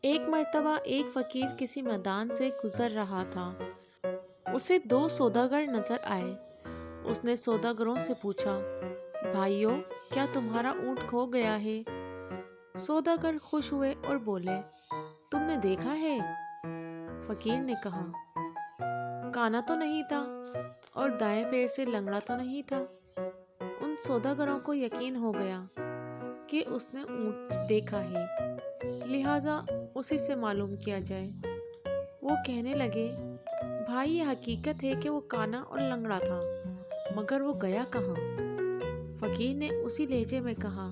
ایک مرتبہ ایک فقیر کسی میدان سے گزر رہا تھا۔ اسے دو سوداگر نظر آئے۔ اس نے سوداگروں سے پوچھا، بھائیو، کیا تمہارا اونٹ کھو گیا ہے؟ سوداگر خوش ہوئے اور بولے، تم نے دیکھا ہے؟ فقیر نے کہا، کانا تو نہیں تھا اور دائیں پیر سے لنگڑا تو نہیں تھا۔ ان سوداگروں کو یقین ہو گیا کہ اس نے اونٹ دیکھا ہے، لہٰذا اسی سے معلوم کیا جائے۔ وہ کہنے لگے، بھائی، یہ حقیقت ہے کہ وہ کانا اور لنگڑا تھا، مگر وہ گیا کہاں؟ فقیر نے اسی لہجے میں کہا،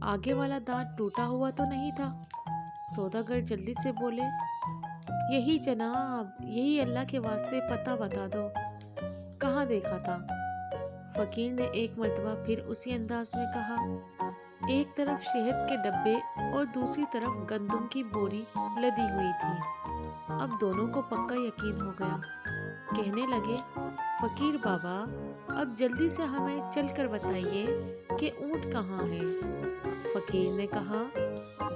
آگے والا دانت ٹوٹا ہوا تو نہیں تھا؟ سوداگر جلدی سے بولے، یہی جناب، یہی اللہ کے واسطے پتہ بتا دو، کہاں دیکھا تھا؟ فقیر نے ایک مرتبہ پھر اسی انداز میں کہا، ایک طرف شہد کے ڈبے اور دوسری طرف گندم کی بوری لدی ہوئی تھی۔ اب دونوں کو پکا یقین ہو گیا۔ کہنے لگے، فقیر بابا، اب جلدی سے ہمیں چل کر بتائیے کہ اونٹ کہاں ہے؟ فقیر نے کہا،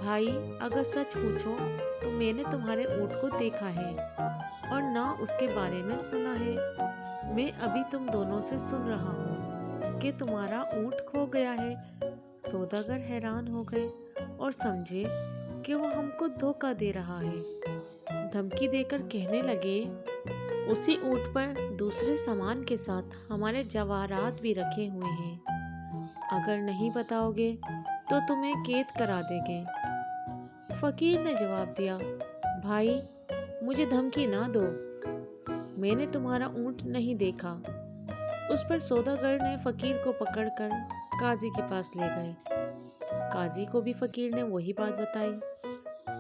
بھائی، اگر سچ پوچھو تو میں نے تمہارے اونٹ کو دیکھا ہے اور نہ اس کے بارے میں سنا ہے۔ میں ابھی تم دونوں سے سن رہا ہوں کہ تمہارا اونٹ کھو گیا ہے۔ سوداگر حیران ہو گئے اور سمجھے کہ وہ ہم کو دھوکہ دے رہا ہے۔ دھمکی دے کر کہنے لگے، اسی اونٹ پر دوسرے سامان کے ساتھ ہمارے جواہرات بھی رکھے ہوئے ہیں، اگر نہیں بتاؤ گے تو تمہیں قید کرا دیں گے۔ فقیر نے جواب دیا، بھائی، مجھے دھمکی نہ دو، میں نے تمہارا اونٹ نہیں دیکھا۔ اس پر سوداگر نے فقیر کو پکڑ کر قاضی کے پاس لے گئے۔ قاضی کو بھی فقیر نے وہی بات بتائی۔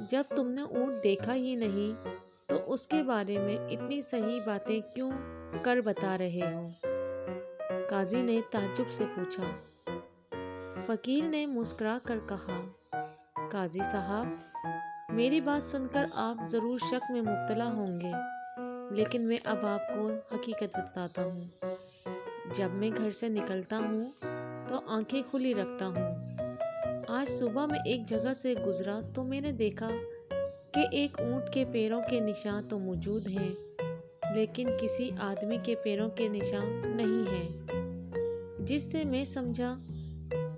جب تم نے اونٹ دیکھا ہی نہیں تو اس کے بارے میں اتنی صحیح باتیں کیوں کر بتا رہے ہو؟ قاضی نے تعجب سے پوچھا۔ فقیر نے مسکرا کر کہا، قاضی صاحب، میری بات سن کر آپ ضرور شک میں مبتلا ہوں گے، لیکن میں اب آپ کو حقیقت بتاتا ہوں۔ جب میں گھر سے نکلتا ہوں تو آنکھیں کھلی رکھتا ہوں۔ آج صبح میں ایک جگہ سے گزرا تو میں نے دیکھا کہ ایک اونٹ کے پیروں کے نشان تو موجود ہیں، لیکن کسی آدمی کے پیروں کے نشان نہیں ہیں، جس سے میں سمجھا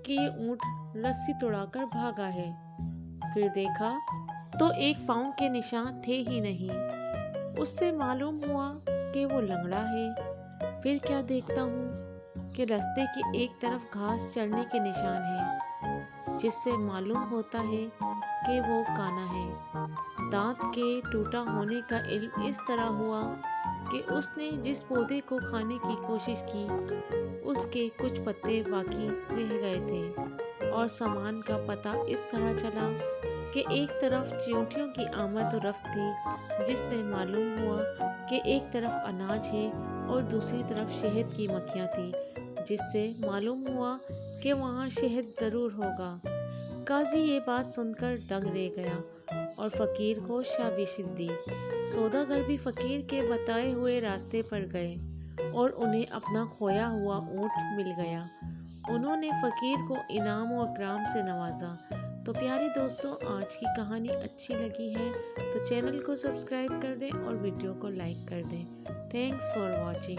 کہ یہ اونٹ رسی توڑا کر بھاگا ہے۔ پھر دیکھا تو ایک پاؤں کے نشان تھے ہی نہیں۔ اس سے معلوم ہوا کہ وہ لنگڑا ہے۔ پھر کیا دیکھتا ہوں کہ رستے کی ایک طرف گھاس چرنے کے نشان ہیں، جس سے معلوم ہوتا ہے کہ وہ کانا ہے۔ دانت کے ٹوٹا ہونے کا علم اس طرح ہوا کہ اس نے جس پودے کو کھانے کی کوشش کی، اس کے کچھ پتے باقی رہ گئے تھے، اور سامان کا پتہ اس طرح چلا کہ ایک طرف چیونٹیوں کی آمد و رفت تھی، جس سے معلوم ہوا کہ ایک طرف اناج ہے اور دوسری طرف شہد کی مکھیاں تھیں، جس سے معلوم ہوا کہ وہاں شہد ضرور ہوگا۔ قاضی یہ بات سن کر دنگ رہ گیا اور فقیر کو شاباشی دی۔ سوداگر بھی فقیر کے بتائے ہوئے راستے پر گئے اور انہیں اپنا کھویا ہوا اونٹ مل گیا۔ انہوں نے فقیر کو انعام و اکرام سے نوازا۔ تو پیارے دوستوں، آج کی کہانی اچھی لگی ہے تو چینل کو سبسکرائب کر دیں اور ویڈیو کو لائک کر دیں۔ Thanks for watching.